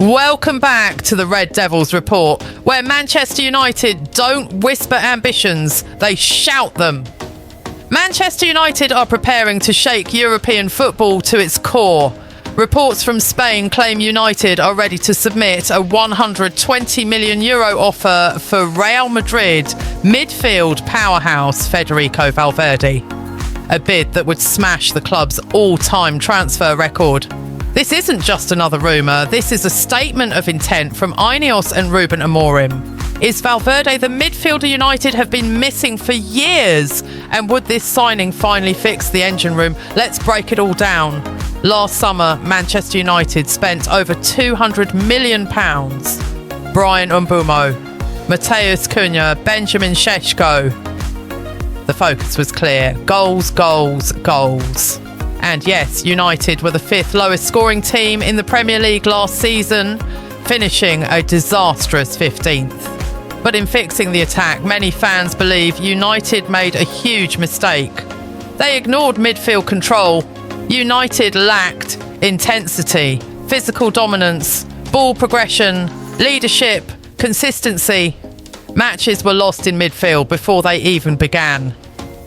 Welcome back to the Red Devils Report, where Manchester United don't whisper ambitions, they shout them. Manchester United are preparing to shake European football to its core. Reports from Spain claim United are ready to submit a €120 million offer for Real Madrid midfield powerhouse Federico Valverde, a bid that would smash the club's all-time transfer record. This isn't just another rumour, this is a statement of intent from INEOS and Ruben Amorim. Is Valverde the midfielder United have been missing for years? And would this signing finally fix the engine room? Let's break it all down. Last summer, Manchester United spent over £200 million. Brian Mbeumo, Matheus Cunha, Benjamin Šeško. The focus was clear. Goals, goals, goals. And yes, United were the fifth lowest scoring team in the Premier League last season, finishing a disastrous 15th. But in fixing the attack, many fans believe United made a huge mistake. They ignored midfield control. United lacked intensity, physical dominance, ball progression, leadership, consistency. Matches were lost in midfield before they even began.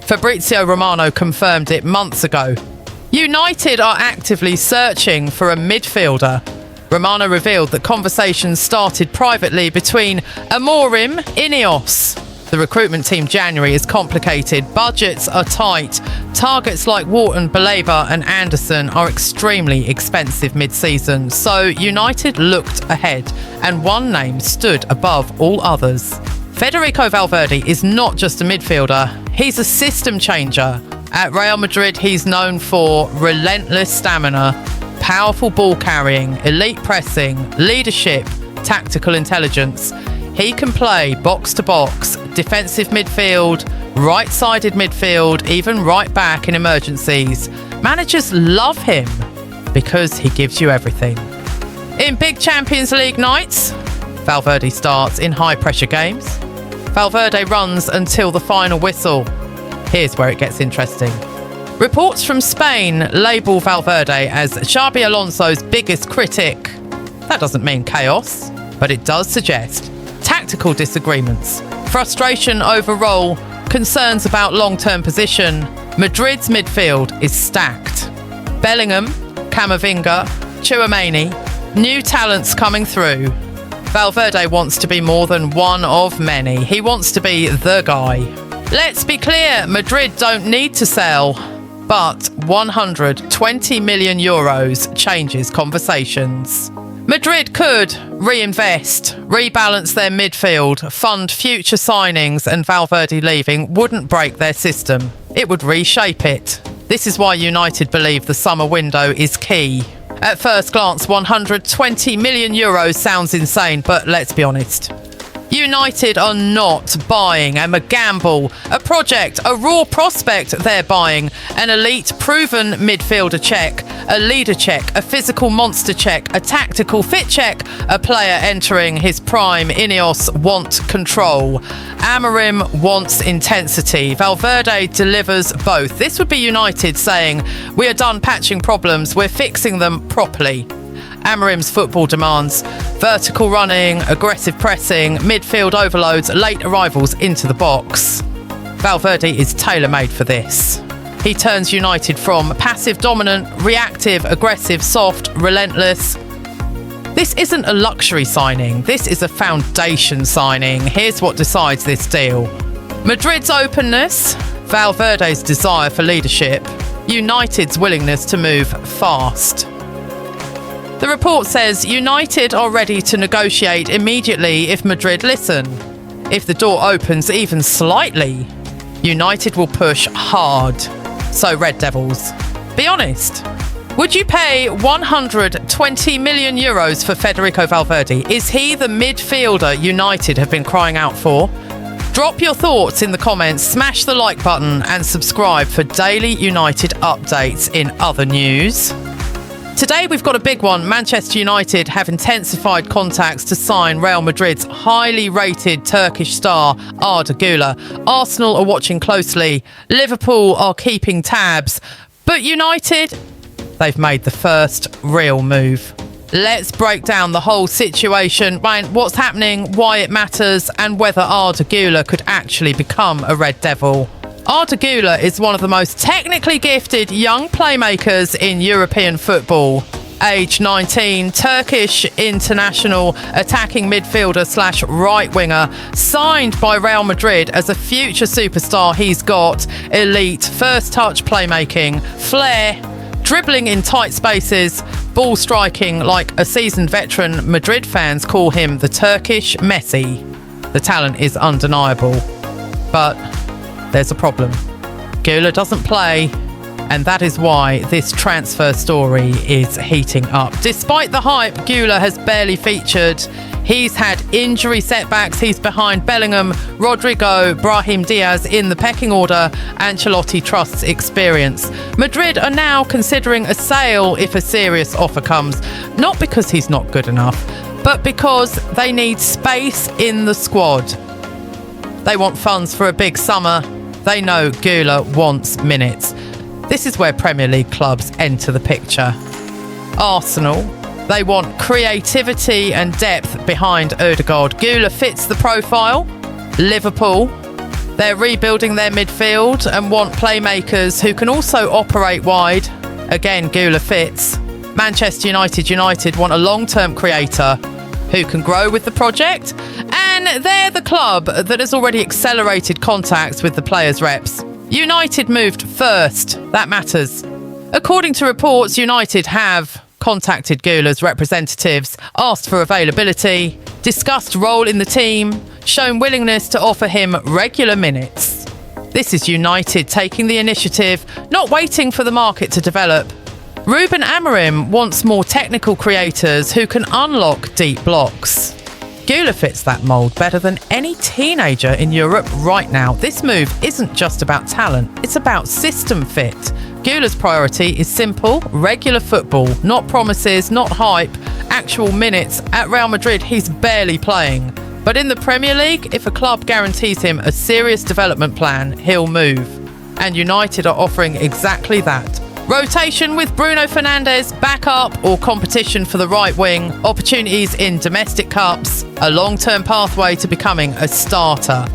Fabrizio Romano confirmed it months ago. United are actively searching for a midfielder. Romano revealed that conversations started privately between Amorim, INEOS. The recruitment team January is complicated, budgets are tight, targets like Wharton, Baleba and Anderson are extremely expensive mid-season, so United looked ahead and one name stood above all others. Federico Valverde is not just a midfielder, he's a system changer. At Real Madrid, he's known for relentless stamina, powerful ball carrying, elite pressing, leadership, tactical intelligence. He can play box to box, defensive midfield, right-sided midfield, even right back in emergencies. Managers love him because he gives you everything. In big Champions League nights, Valverde starts in high-pressure games. Valverde runs until the final whistle. Here's where it gets interesting. Reports from Spain label Valverde as Xabi Alonso's biggest critic. That doesn't mean chaos, but it does suggest tactical disagreements, frustration over role, concerns about long-term position. Madrid's midfield is stacked. Bellingham, Camavinga, Tchouaméni, new talents coming through. Valverde wants to be more than one of many. He wants to be the guy. Let's be clear, Madrid don't need to sell, but €120 million changes conversations. Madrid could reinvest, rebalance their midfield, fund future signings, and Valverde leaving wouldn't break their system. It would reshape it. This is why United believe the summer window is key. At first glance, €120 million sounds insane, but let's be honest. United are not buying a gamble, a project, a raw prospect they're buying. An elite, proven midfielder check, a leader check, a physical monster check, a tactical fit check, a player entering his prime. INEOS want control. Amorim wants intensity. Valverde delivers both. This would be United saying, we are done patching problems, we're fixing them properly. Amorim's football demands vertical running, aggressive pressing, midfield overloads, late arrivals into the box. Valverde is tailor-made for this. He turns United from passive dominant, reactive, aggressive, soft, relentless. This isn't a luxury signing, this is a foundation signing. Here's what decides this deal. Madrid's openness, Valverde's desire for leadership, United's willingness to move fast. The report says United are ready to negotiate immediately if Madrid listen. If the door opens even slightly, United will push hard. So Red Devils, be honest. Would you pay €120 million for Federico Valverde? Is he the midfielder United have been crying out for? Drop your thoughts in the comments, smash the like button and subscribe for daily United updates in other news. Today we've got a big one. Manchester United have intensified contacts to sign Real Madrid's highly rated Turkish star Arda Guler. Arsenal are watching closely. Liverpool are keeping tabs. But United, they've made the first real move. Let's break down the whole situation, what's happening, why it matters, and whether Arda Guler could actually become a Red Devil. Arda Guler is one of the most technically gifted young playmakers in European football. Age 19, Turkish international, attacking midfielder / right winger, signed by Real Madrid as a future superstar. He's got elite first touch playmaking, flair, dribbling in tight spaces, ball striking like a seasoned veteran. Madrid fans call him the Turkish Messi. The talent is undeniable, but there's a problem. Guler doesn't play, and that is why this transfer story is heating up. Despite the hype, Guler has barely featured. He's had injury setbacks. He's behind Bellingham, Rodrigo, Brahim Diaz in the pecking order. Ancelotti trusts experience. Madrid are now considering a sale if a serious offer comes. Not because he's not good enough, but because they need space in the squad. They want funds for a big summer. They know Guler wants minutes. This is where Premier League clubs enter the picture. Arsenal, they want creativity and depth behind Ødegaard. Guler fits the profile. Liverpool, they're rebuilding their midfield and want playmakers who can also operate wide. Again, Guler fits. Manchester United want a long-term creator who can grow with the project. And they're the club that has already accelerated contacts with the players' reps. United moved first. That matters. According to reports, United have contacted Guler's representatives, asked for availability, discussed role in the team, shown willingness to offer him regular minutes. This is United taking the initiative, not waiting for the market to develop. Ruben Amorim wants more technical creators who can unlock deep blocks. Guler fits that mould better than any teenager in Europe right now. This move isn't just about talent, it's about system fit. Guler's priority is simple, regular football, not promises, not hype, actual minutes. At Real Madrid, he's barely playing. But in the Premier League, if a club guarantees him a serious development plan, he'll move. And United are offering exactly that. Rotation with Bruno Fernandes back up or competition for the right wing, opportunities in domestic cups, a long-term pathway to becoming a starter.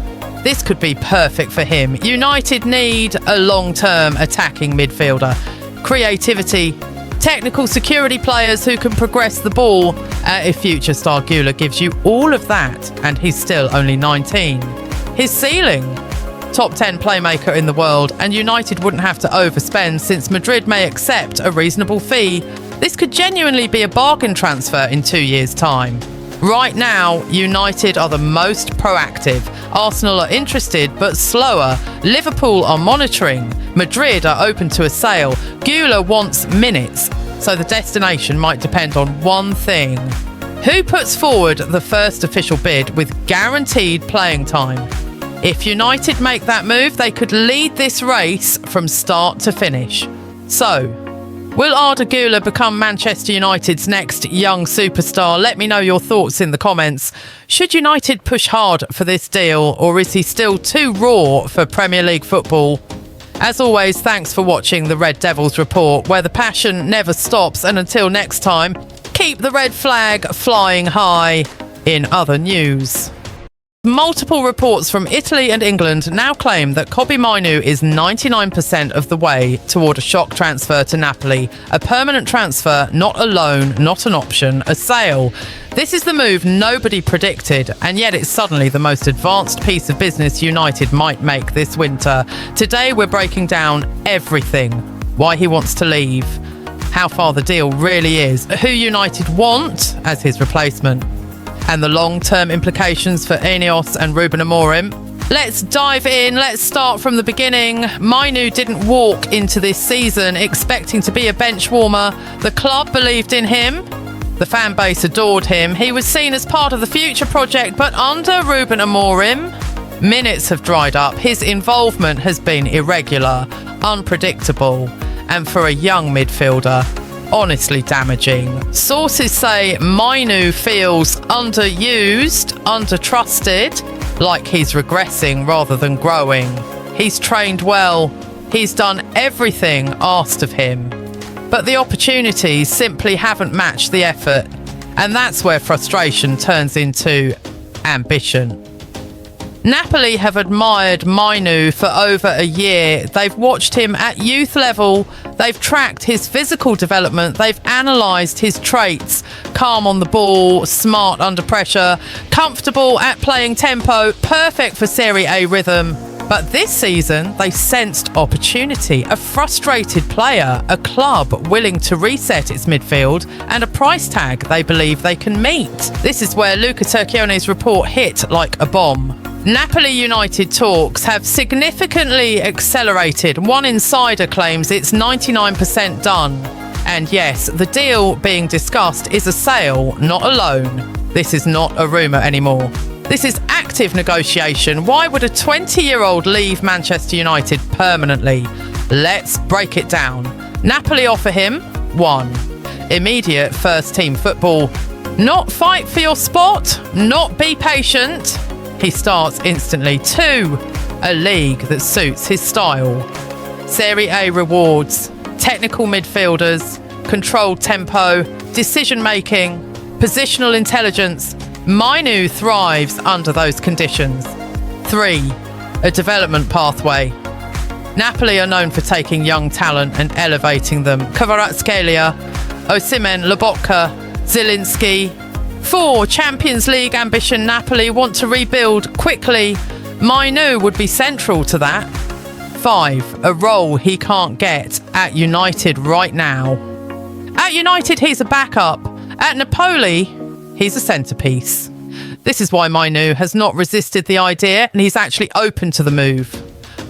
This could be perfect for him. United need a long-term attacking midfielder, creativity, technical security players who can progress the ball. If future star Guler gives you all of that, and he's still only 19. His ceiling, top 10 playmaker in the world, and United wouldn't have to overspend since Madrid may accept a reasonable fee. This could genuinely be a bargain transfer in 2 years' time. Right now, United are the most proactive. Arsenal are interested but slower. Liverpool are monitoring. Madrid are open to a sale. Guler wants minutes, so the destination might depend on one thing. Who puts forward the first official bid with guaranteed playing time? If United make that move, they could lead this race from start to finish. So, will Arda Guler become Manchester United's next young superstar? Let me know your thoughts in the comments. Should United push hard for this deal, or is he still too raw for Premier League football? As always, thanks for watching the Red Devils Report, where the passion never stops. And until next time, keep the red flag flying high. In other news, multiple reports from Italy and England now claim that Mainoo is 99% of the way toward a shock transfer to Napoli. A permanent transfer, not a loan, not an option, a sale. This is the move nobody predicted, and yet it's suddenly the most advanced piece of business United might make this winter. Today we're breaking down everything. Why he wants to leave, how far the deal really is, who United want as his replacement, and the long-term implications for INEOS and Ruben Amorim. Let's dive in. Let's start from the beginning. Mainoo didn't walk into this season expecting to be a bench warmer. The club believed in him. The fan base adored him. He was seen as part of the future project, but under Ruben Amorim, minutes have dried up. His involvement has been irregular, unpredictable, and for a young midfielder, honestly damaging. Sources say Mainoo feels underused, undertrusted, like he's regressing rather than growing. He's trained well. He's done everything asked of him. but the opportunities simply haven't matched the effort. And that's where frustration turns into ambition. Napoli have admired Mainoo for over a year. They've watched him at youth level. They've tracked his physical development. They've analysed his traits. Calm on the ball, smart under pressure, comfortable at playing tempo, perfect for Serie A rhythm. But this season, they sensed opportunity, a frustrated player, a club willing to reset its midfield, and a price tag they believe they can meet. This is where Luca Turchione's report hit like a bomb. Napoli United talks have significantly accelerated. One insider claims it's 99% done. And yes, the deal being discussed is a sale, not a loan. This is not a rumour anymore. This is active negotiation. Why would a 20-year-old leave Manchester United permanently? Let's break it down. Napoli offer him 1. Immediate first-team football. Not fight for your spot, not be patient. He starts instantly. 2. A league that suits his style. Serie A rewards, technical midfielders, controlled tempo, decision-making, positional intelligence. Mainoo thrives under those conditions. 3. A development pathway. Napoli are known for taking young talent and elevating them. Kvaratskhelia, Osimhen, Lobotka, Zielinski. 4. Champions League ambition. Napoli want to rebuild quickly. Mainoo would be central to that. 5. A role he can't get at United right now. At United, he's a backup. At Napoli, he's a centrepiece. This is why Mainoo has not resisted the idea, and he's actually open to the move.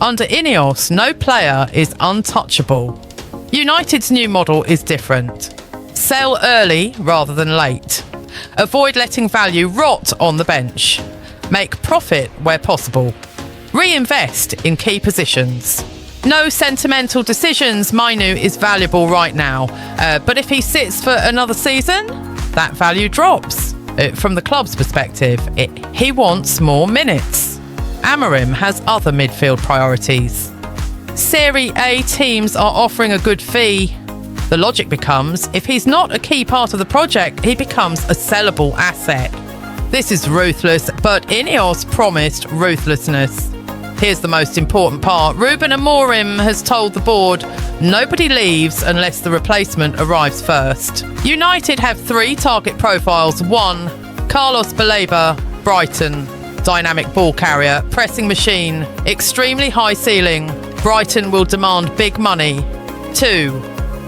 Under INEOS, no player is untouchable. United's new model is different. Sell early rather than late. Avoid letting value rot on the bench. Make profit where possible. Reinvest in key positions. No sentimental decisions. Mainoo is valuable right now. But if he sits for another season, that value drops. From the club's perspective, he wants more minutes. Amorim has other midfield priorities. Serie A teams are offering a good fee. The logic becomes, if he's not a key part of the project, he becomes a sellable asset. This is ruthless, but INEOS promised ruthlessness. Here's the most important part. Ruben Amorim has told the board, nobody leaves unless the replacement arrives first. United have 3 target profiles. 1, Carlos Baleba, Brighton. Dynamic ball carrier, pressing machine, extremely high ceiling. Brighton will demand big money. 2,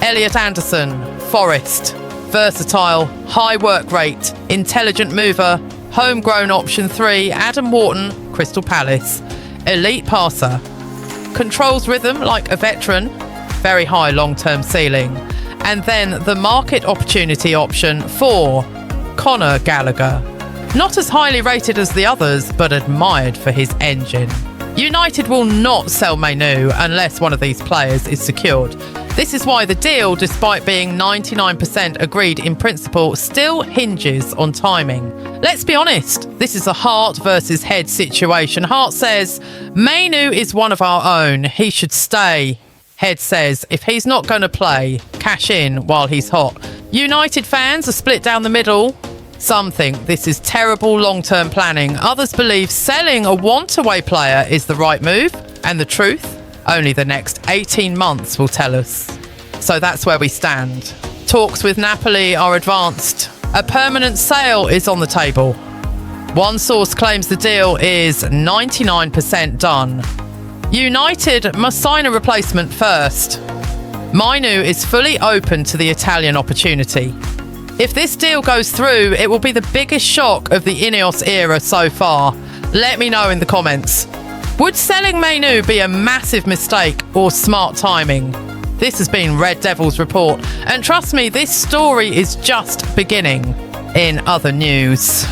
Elliot Anderson, Forest. Versatile, high work rate, intelligent mover. Homegrown option. 3, Adam Wharton, Crystal Palace. Elite passer. Controls rhythm like a veteran. Very high long-term ceiling. And then the market opportunity option. 4, Conor Gallagher. Not as highly rated as the others, but admired for his engine. United will not sell Mainoo unless one of these players is secured. This is why the deal, despite being 99% agreed in principle, still hinges on timing. Let's be honest, this is a heart versus head situation. Heart says, Mainoo is one of our own. He should stay. Head says, if he's not going to play, cash in while he's hot. United fans are split down the middle. Some think this is terrible long-term planning. Others believe selling a want-away player is the right move. And the truth? Only the next 18 months will tell us. So that's where we stand. Talks with Napoli are advanced. A permanent sale is on the table. One source claims the deal is 99% done. United must sign a replacement first. Mainoo is fully open to the Italian opportunity. If this deal goes through, it will be the biggest shock of the INEOS era so far. Let me know in the comments. Would selling Mainoo be a massive mistake or smart timing? This has been Red Devils Report, and trust me, this story is just beginning. In other news,